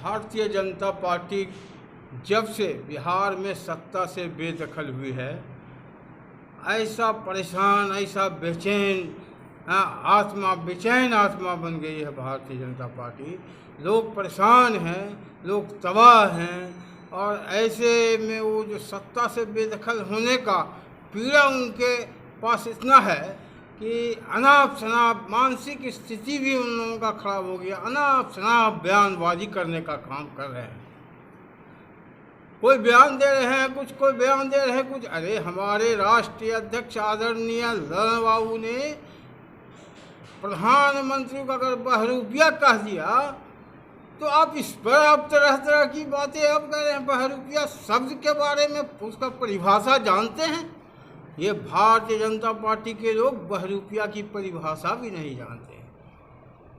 Bharatiya Janata party जब से बिहार में सत्ता से बेदखल हुई है, ऐसा परेशान, ऐसा बेचैन, बेचैन आत्मा बन गई है भारतीय जनता पार्टी। लोग परेशान हैं, लोग तबाह हैं, और ऐसे में वो जो सत्ता से बेदखल होने का पीड़ा उनके पास इतना है कि अनाप शनाप मानसिक स्थिति भी उन लोगों का खराब हो गया। अनाप शनाप बयानबाजी करने का काम कर रहे हैं। कोई बयान दे रहे हैं कुछ, कोई बयान दे रहे हैं कुछ। अरे हमारे राष्ट्रीय अध्यक्ष आदरणीय ललन बाबू ने प्रधानमंत्री को अगर बहरूपिया कह दिया तो आप इस पर आप तरह तरह की बातें अब कर रहे हैं। बहरूपिया शब्द के बारे में उसका परिभाषा जानते हैं? ये भारतीय जनता पार्टी के लोग बहरूपिया की परिभाषा भी नहीं जानते हैं।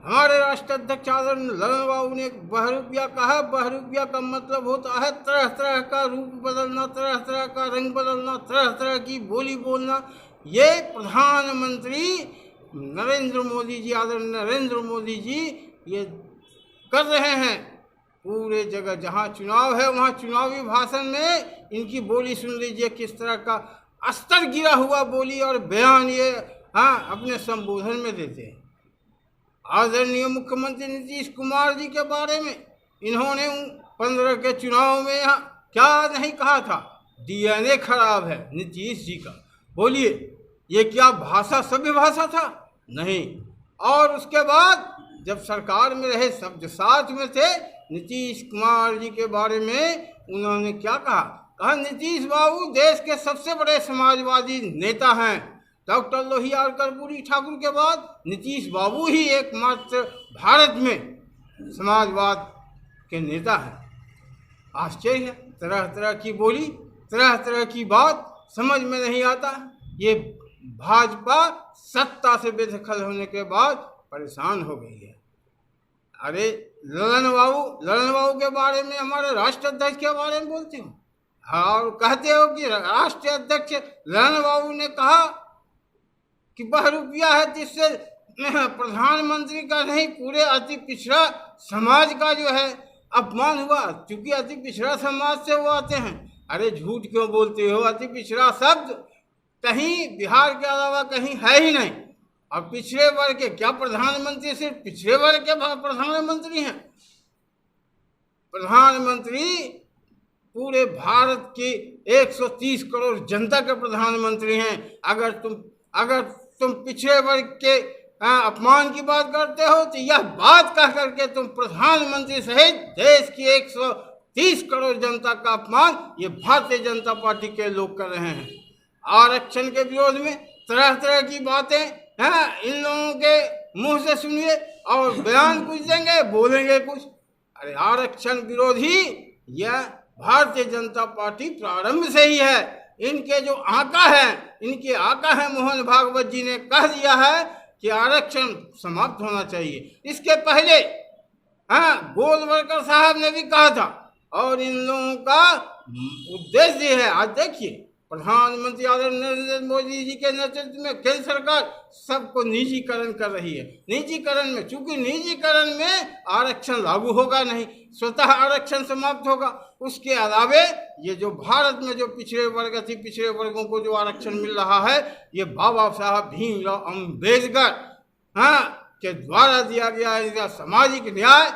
हमारे राष्ट्रीय अध्यक्ष आदरणीय ललन बाबू ने बहरूपिया कहा। बहरूपिया का मतलब होता है तरह तरह का रूप बदलना, तरह तरह का रंग बदलना, तरह तरह की बोली बोलना। ये प्रधानमंत्री नरेंद्र मोदी जी, आदरणीय नरेंद्र मोदी जी ये कर रहे हैं। पूरे जगह जहाँ चुनाव है वहाँ चुनावी भाषण में इनकी बोली सुन लीजिए, किस तरह का अस्तर गिरा हुआ बोली और बयान ये अपने संबोधन में देते हैं। आदरणीय मुख्यमंत्री नीतीश कुमार जी के बारे में इन्होंने 15 के चुनाव में यहाँ क्या नहीं कहा था? डीएनए खराब है नीतीश जी का। बोलिए, ये क्या भाषा सभ्य भाषा था? नहीं। और उसके बाद जब सरकार में रहे, सब साथ में थे, नीतीश कुमार जी के बारे में उन्होंने क्या कहा? कहा नीतीश बाबू देश के सबसे बड़े समाजवादी नेता हैं। डॉक्टर लोहिया कर्पूरी ठाकुर के बाद नीतीश बाबू ही एकमात्र भारत में समाजवाद के नेता हैं। आश्चर्य है, तरह तरह की बोली, तरह तरह की बात, समझ में नहीं आता। ये भाजपा सत्ता से बेदखल होने के बाद परेशान हो गई है। अरे ललन बाबू के बारे में, हमारे राष्ट्रीय अध्यक्ष के बारे में बोलते हो और कहते हो कि राष्ट्रीय अध्यक्ष ललन बाबू ने कहा कि बहरूपिया है, जिससे प्रधानमंत्री का नहीं पूरे अति पिछड़ा समाज का जो है अपमान हुआ, क्योंकि अति पिछड़ा समाज से वो आते हैं। अरे झूठ क्यों बोलते हो? अति पिछड़ा शब्द कहीं बिहार के अलावा कहीं है ही नहीं। और पिछड़े वर्ग के क्या प्रधानमंत्री सिर्फ पिछड़े वर्ग के प्रधानमंत्री हैं? प्रधानमंत्री पूरे भारत की 130 करोड़ जनता के प्रधानमंत्री हैं। अगर तुम पिछड़े वर्ग के अपमान की बात करते हो तो यह बात कह करके तुम प्रधानमंत्री सहित देश की 130 करोड़ जनता का अपमान ये भारतीय जनता पार्टी के लोग कर रहे हैं। आरक्षण के विरोध में तरह तरह की बातें इन लोगों के मुंह से सुनिए और बयान कुछ देंगे, बोलेंगे कुछ। अरे आरक्षण विरोधी यह भारतीय जनता पार्टी प्रारंभ से ही है। इनके जो इनके आका हैं मोहन भागवत जी ने कह दिया है कि आरक्षण समाप्त होना चाहिए। इसके पहले गोलवलकर साहब ने भी कहा था। और इन लोगों का उद्देश्य है, आज देखिए प्रधानमंत्री आदरणीय नरेंद्र मोदी जी के नेतृत्व में केंद्र सरकार सबको निजीकरण कर रही है। निजीकरण में, चूंकि निजीकरण में आरक्षण लागू होगा नहीं, स्वतः आरक्षण समाप्त होगा। उसके अलावे ये जो भारत में जो पिछड़े वर्ग, अति पिछड़े वर्गों को जो आरक्षण मिल रहा है, ये बाबा साहब भीमराव अम्बेडकर के द्वारा दिया गया है। सामाजिक न्याय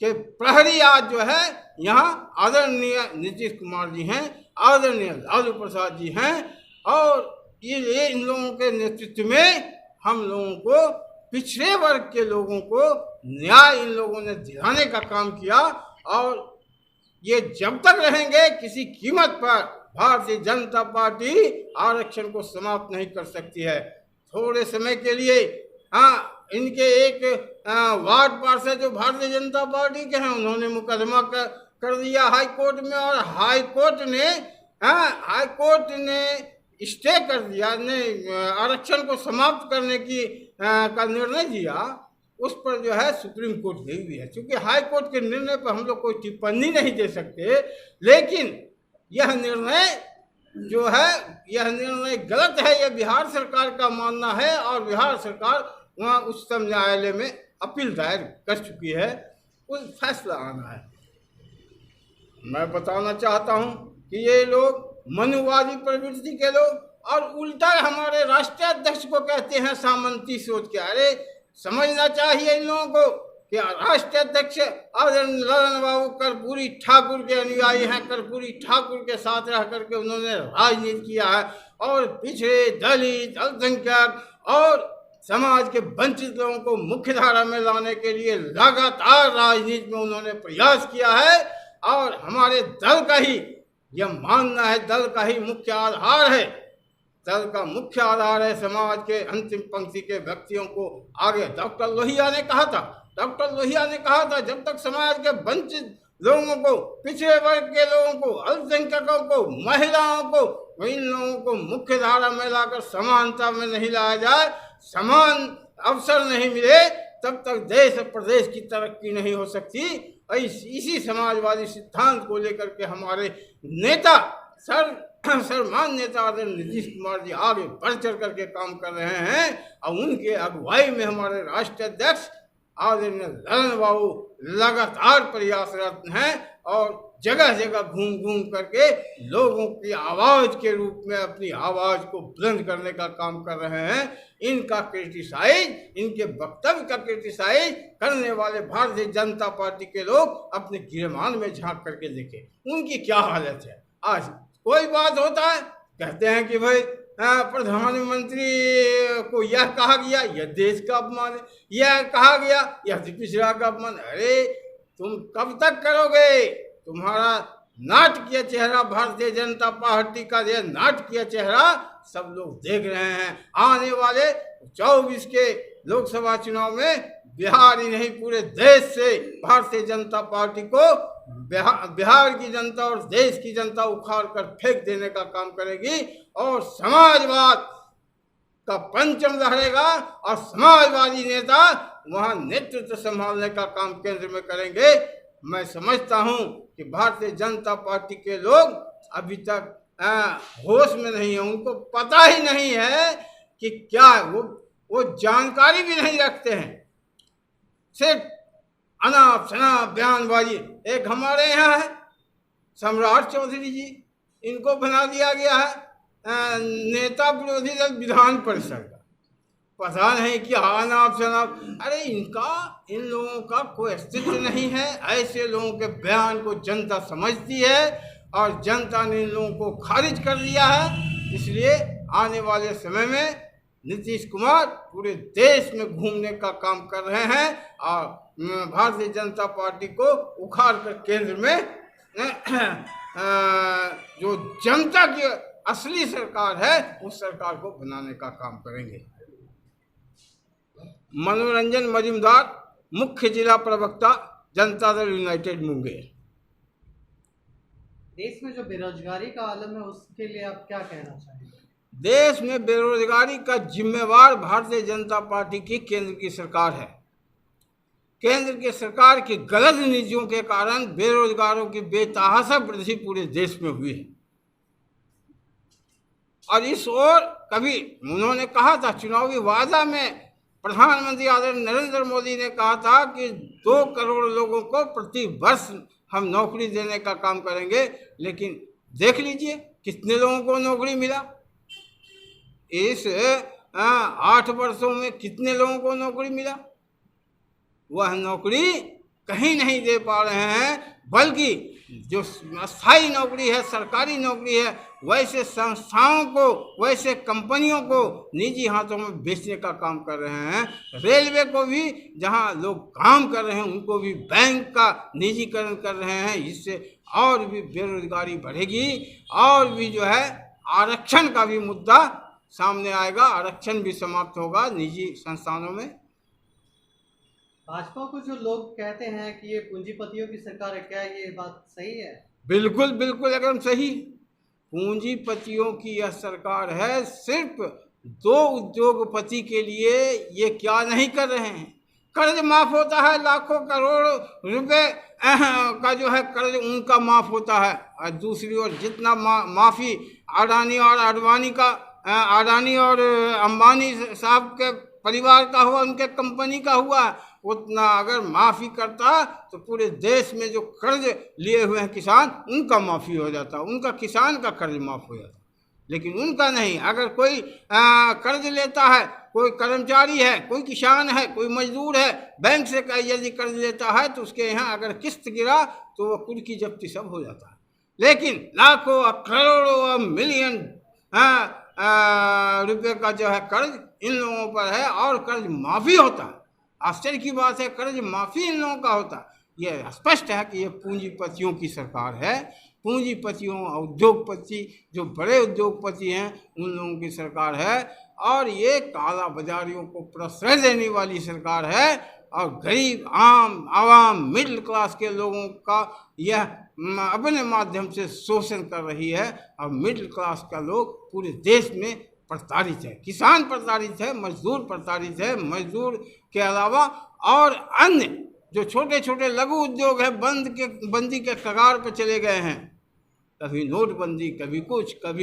के प्रहरी आज जो है यहाँ आदरणीय नीतीश कुमार जी हैं, आदरणीय लालू प्रसाद जी हैं। और ये इन लोगों के नेतृत्व में हम लोगों को, पिछड़े वर्ग के लोगों को न्याय इन लोगों ने दिलाने का काम किया। और ये जब तक रहेंगे किसी कीमत पर भारतीय जनता पार्टी आरक्षण को समाप्त नहीं कर सकती है। थोड़े समय के लिए इनके एक वार्ड पार्षद जो भारतीय जनता पार्टी के हैं, उन्होंने मुकदमा कर दिया हाई कोर्ट में। और हाई कोर्ट ने स्टे कर दिया, ने आरक्षण को समाप्त करने का निर्णय दिया। उस पर जो है सुप्रीम कोर्ट गई हुई है। क्योंकि हाई कोर्ट के निर्णय पर हम लोग कोई टिप्पणी नहीं दे सकते, लेकिन यह निर्णय जो है, यह निर्णय गलत है, यह बिहार सरकार का मानना है। और बिहार सरकार वहाँ उच्चतम न्यायालय में अपील दायर कर चुकी है। कुछ फैसला आना है। मैं बताना चाहता हूं कि ये लोग मनुवादी प्रवृत्ति के लोग और उल्टा हमारे राष्ट्रीय अध्यक्ष को कहते हैं सामंती सोच के। अरे समझना चाहिए इन लोगों को कि राष्ट्रीय अध्यक्ष ललन बाबू कर्पूरी ठाकुर के अनुयायी हैं। कर्पूरी ठाकुर के साथ रह करके उन्होंने राजनीति किया है और पिछड़े, दलित, अल्पसंख्यक और समाज के वंचित लोगों को मुख्य धारा में लाने के लिए लगातार राजनीति में उन्होंने प्रयास किया है। और हमारे दल का ही यह मानना है, दल का ही मुख्य आधार है, दल का मुख्य आधार है समाज के अंतिम पंक्ति के व्यक्तियों को आगे। डॉक्टर लोहिया ने कहा था जब तक समाज के वंचित लोगों को, पिछड़े वर्ग के लोगों को, अल्पसंख्यकों को, महिलाओं को, इन लोगों को मुख्य धारा में लाकर समानता में नहीं लाया जाए, समान अवसर नहीं मिले, तब तक देश और प्रदेश की तरक्की नहीं हो सकती। इसी समाजवादी सिद्धांत को लेकर के हमारे नेता सर्वमान्य नेता आदरणीय नीतीश कुमार जी आगे बढ़ चढ़ करके काम कर रहे हैं। और उनके अगुवाई में हमारे राष्ट्रीय अध्यक्ष आदरणीय ललन बाबू लगातार प्रयासरत हैं और जगह जगह घूम घूम करके लोगों की आवाज़ के रूप में अपनी आवाज़ को बुलंद करने का काम कर रहे हैं। इनका क्रिटिसाइज, इनके वक्तव्य का क्रिटिसाइज करने वाले भारतीय जनता पार्टी के लोग अपने गिरमान में झांक करके देखें उनकी क्या हालत है। आज कोई बात होता है, कहते हैं कि भाई प्रधानमंत्री को यह कहा गया, यह देश का अपमान है, यह कहा गया, यह पिछड़ा का अपमान। अरे तुम कब तक करोगे? तुम्हारा नाटकीय चेहरा, भारतीय जनता पार्टी का यह नाटकीय चेहरा सब लोग देख रहे हैं। आने वाले 24 के लोकसभा चुनाव में बिहार ही नहीं पूरे देश से भारतीय जनता पार्टी को बिहार की जनता और देश की जनता उखाड़ कर फेंक देने का काम करेगी और समाजवाद का परचम लहरेगा और समाजवादी नेता वहां नेतृत्व संभालने का काम केंद्र में करेंगे। मैं समझता हूं कि भारतीय जनता पार्टी के लोग अभी तक होश में नहीं है, उनको पता ही नहीं है कि क्या वो जानकारी भी नहीं रखते हैं, सिर्फ अनाप शनाप बयानबाजी। एक हमारे यहाँ है सम्राट चौधरी जी, इनको बना दिया गया है नेता विरोधी दल विधान परिषद का। पता नहीं कि अनाप शनाप, अरे इन लोगों का कोई अस्तित्व नहीं है। ऐसे लोगों के बयान को जनता समझती है और जनता ने इन लोगों को खारिज कर दिया है। इसलिए आने वाले समय में नीतीश कुमार पूरे देश में घूमने का काम कर रहे हैं और भारतीय जनता पार्टी को उखाड़ कर केंद्र में जो जनता की असली सरकार है उस सरकार को बनाने का काम करेंगे। मनोरंजन मजूमदार, मुख्य जिला प्रवक्ता, जनता दल यूनाइटेड मुंगेर। देश में जो बेरोजगारी का आलम है उसके लिए आप क्या कहना चाहेंगे? देश में बेरोजगारी का जिम्मेवार भारतीय जनता पार्टी की केंद्र की सरकार है। केंद्र की सरकार की गलत नीतियों के कारण बेरोजगारों की बेतहाशा वृद्धि पूरे देश में हुई है। और इस ओर कभी उन्होंने कहा था चुनावी वादा में, प्रधानमंत्री आदरणीय नरेंद्र मोदी ने कहा था कि 2 करोड़ लोगों को प्रति वर्ष हम नौकरी देने का काम करेंगे। लेकिन देख लीजिए कितने लोगों को नौकरी मिला। इस 8 वर्षों में कितने लोगों को नौकरी मिला? वह नौकरी कहीं नहीं दे पा रहे हैं, बल्कि जो स्थायी नौकरी है, सरकारी नौकरी है, वैसे संस्थाओं को, वैसे कंपनियों को निजी हाथों में बेचने का काम कर रहे हैं। रेलवे को भी जहां लोग काम कर रहे हैं उनको भी बैंक का निजीकरण कर रहे हैं। इससे और भी बेरोजगारी बढ़ेगी और भी जो है आरक्षण का भी मुद्दा सामने आएगा, आरक्षण भी समाप्त होगा निजी संस्थानों में। भाजपा को जो लोग कहते हैं कि ये पूंजीपतियों की सरकार है, क्या ये बात सही है? बिल्कुल बिल्कुल एकदम सही। पूंजीपतियों की यह सरकार है। सिर्फ 2 उद्योगपति के लिए ये क्या नहीं कर रहे हैं। कर्ज माफ होता है, लाखों करोड़ रुपए का जो है कर्ज उनका माफ होता है। और दूसरी ओर जितना माफी अडानी और अंबानी साहब के परिवार का हुआ, उनके कंपनी का हुआ, उतना अगर माफ़ी करता तो पूरे देश में जो कर्ज लिए हुए हैं किसान, उनका माफ़ी हो जाता, उनका किसान का कर्ज माफ़ हो जाता। लेकिन उनका नहीं। अगर कोई कर्ज लेता है, कोई कर्मचारी है, कोई किसान है, कोई मजदूर है, बैंक से यदि कर्ज लेता है तो उसके यहाँ अगर किस्त गिरा तो वो कुल की जब्ती सब हो जाता है। लेकिन लाखों करोड़ों मिलियन रुपए का जो है कर्ज इन लोगों पर है और कर्ज माफ़ी होता है। आश्चर्य की बात है, कर्ज माफ़ी इन लोगों का होता है। ये स्पष्ट है कि ये पूंजीपतियों की सरकार है। पूंजीपतियों, उद्योगपति, जो बड़े उद्योगपति हैं, उन लोगों की सरकार है और ये काला बाजारियों को प्रश्रय देने वाली सरकार है और गरीब आवाम मिडिल क्लास के लोगों का यह अपने माध्यम से शोषण कर रही है। और मिडिल क्लास का लोग पूरे देश में प्रताड़ित है। किसान प्रताड़ित है, मजदूर प्रताड़ित है। मजदूर के अलावा और अन्य जो छोटे छोटे लघु उद्योग है बंदी के कगार पर चले गए हैं। कभी नोटबंदी, कभी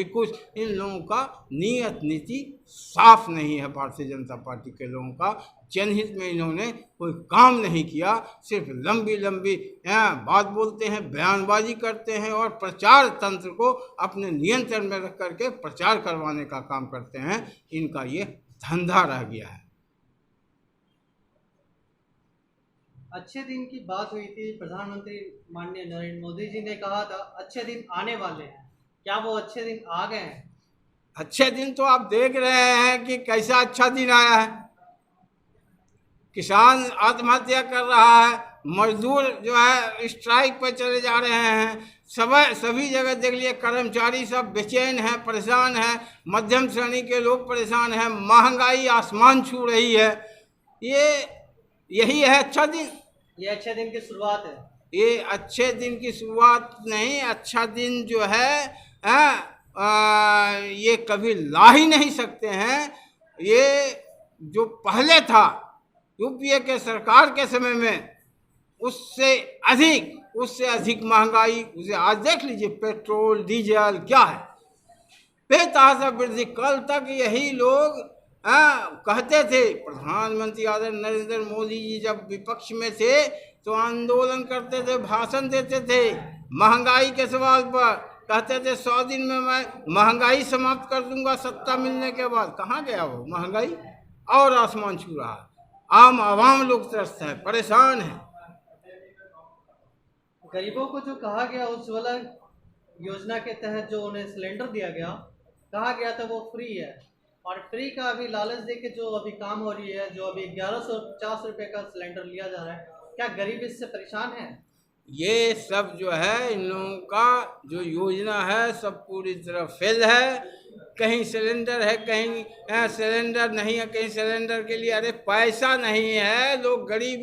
कुछ। इन लोगों का नीयत नीति साफ नहीं है। भारतीय जनता पार्टी के लोगों का जनहित में इन्होंने कोई काम नहीं किया। सिर्फ लंबी बात बोलते हैं, बयानबाजी करते हैं और प्रचार तंत्र को अपने नियंत्रण में रख करके प्रचार करवाने का काम करते हैं। इनका ये धंधा रह गया है। अच्छे दिन की बात हुई थी, प्रधानमंत्री माननीय नरेंद्र मोदी जी ने कहा था अच्छे दिन आने वाले हैं। क्या वो अच्छे दिन आ गए हैं? अच्छे दिन तो आप देख रहे हैं कि कैसा अच्छा दिन आया है। किसान आत्महत्या कर रहा है, मजदूर जो है स्ट्राइक पर चले जा रहे हैं। सभी जगह देख लिए कर्मचारी सब बेचैन हैं, परेशान हैं। मध्यम श्रेणी के लोग परेशान हैं। महंगाई आसमान छू रही है। यही है अच्छा दिन। ये अच्छे दिन की शुरुआत है। ये अच्छे दिन की शुरुआत नहीं, अच्छा दिन जो है ये कभी ला ही नहीं सकते हैं। ये जो पहले था यूपीए के सरकार के समय में, उससे अधिक महंगाई। उसे आज देख लीजिए, पेट्रोल डीजल क्या है, बेतहाशा वृद्धि। कल तक यही लोग कहते थे। प्रधानमंत्री आदरणीय नरेंद्र मोदी जी जब विपक्ष में थे तो आंदोलन करते थे, भाषण देते थे महंगाई के सवाल पर। कहते थे 100 दिन में मैं महंगाई समाप्त कर दूंगा सत्ता मिलने के बाद। कहाँ गया वो महंगाई? और आसमान छू रहा है। आम आवाम लोग त्रस्त है, परेशान है। गरीबों को जो कहा गया उज्ज्वला योजना के तहत जो उन्हें सिलेंडर दिया गया, कहा गया था वो फ्री है, और फ्री का अभी लालच देके जो अभी काम हो रही है, जो अभी 1150 रुपये का सिलेंडर लिया जा रहा है, क्या गरीब इससे परेशान है? ये सब जो है इन लोगों का जो योजना है सब पूरी तरह फेल है। कहीं सिलेंडर है, कहीं सिलेंडर नहीं है, कहीं सिलेंडर के लिए अरे पैसा नहीं है। लोग गरीब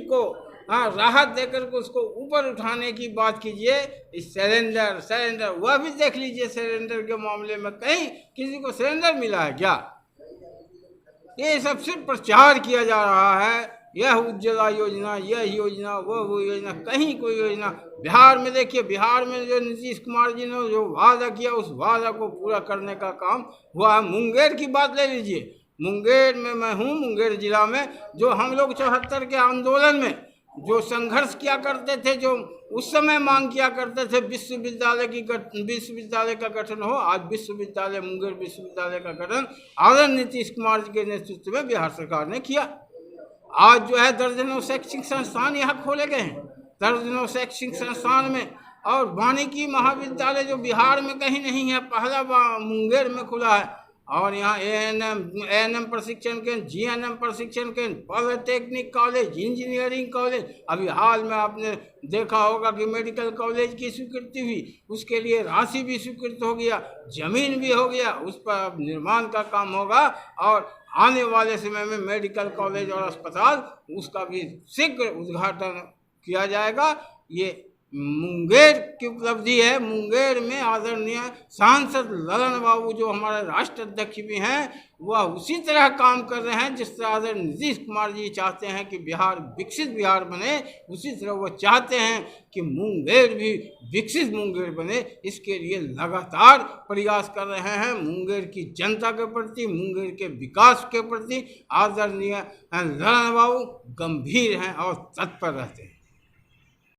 को राहत देकर के उसको ऊपर उठाने की बात कीजिए। इस सिलेंडर वह भी देख लीजिए, सिलेंडर के मामले में कहीं किसी को सिलेंडर मिला है क्या? ये सब सिर्फ प्रचार किया जा रहा है। यह उज्ज्वला योजना, यह योजना, वो योजना, कहीं कोई योजना। बिहार में देखिए, बिहार में जो नीतीश कुमार जी ने जो वादा किया उस वादा को पूरा करने का काम हुआ है। मुंगेर की बात ले लीजिए, मुंगेर में मैं हूँ, मुंगेर जिला में जो हम लोग 74 के आंदोलन में जो संघर्ष किया करते थे, जो उस समय मांग किया करते थे विश्वविद्यालय का गठन हो। आज विश्वविद्यालय, मुंगेर विश्वविद्यालय का गठन आदरणीय नीतीश कुमार जी के नेतृत्व में बिहार सरकार ने किया। आज जो है दर्जनों शैक्षिक संस्थान यहाँ खोले गए हैं, दर्जनों शैक्षिक संस्थान में। और वानिकी महाविद्यालय जो बिहार में कहीं नहीं है, पहला मुंगेर में खुला है। और यहाँ एएनएम प्रशिक्षण केंद्र, जीएनएम प्रशिक्षण केंद्र, पॉलिटेक्निक कॉलेज, इंजीनियरिंग कॉलेज। अभी हाल में आपने देखा होगा कि मेडिकल कॉलेज की स्वीकृति हुई, उसके लिए राशि भी स्वीकृत हो गया, जमीन भी हो गया, उस पर निर्माण का काम होगा। और आने वाले समय में मेडिकल कॉलेज और अस्पताल उसका भी शीघ्र उद्घाटन किया जाएगा। ये मुंगेर की उपलब्धि है। मुंगेर में आदरणीय सांसद ललन बाबू जो हमारे राष्ट्र अध्यक्ष भी हैं, वह उसी तरह काम कर रहे हैं जिस तरह आदरणीय नीतीश कुमार जी चाहते हैं कि बिहार विकसित बिहार बने, उसी तरह वो चाहते हैं कि मुंगेर भी विकसित मुंगेर बने। इसके लिए लगातार प्रयास कर रहे हैं। मुंगेर की जनता के प्रति, मुंगेर के विकास के प्रति आदरणीय ललन बाबू गंभीर हैं और तत्पर रहते हैं।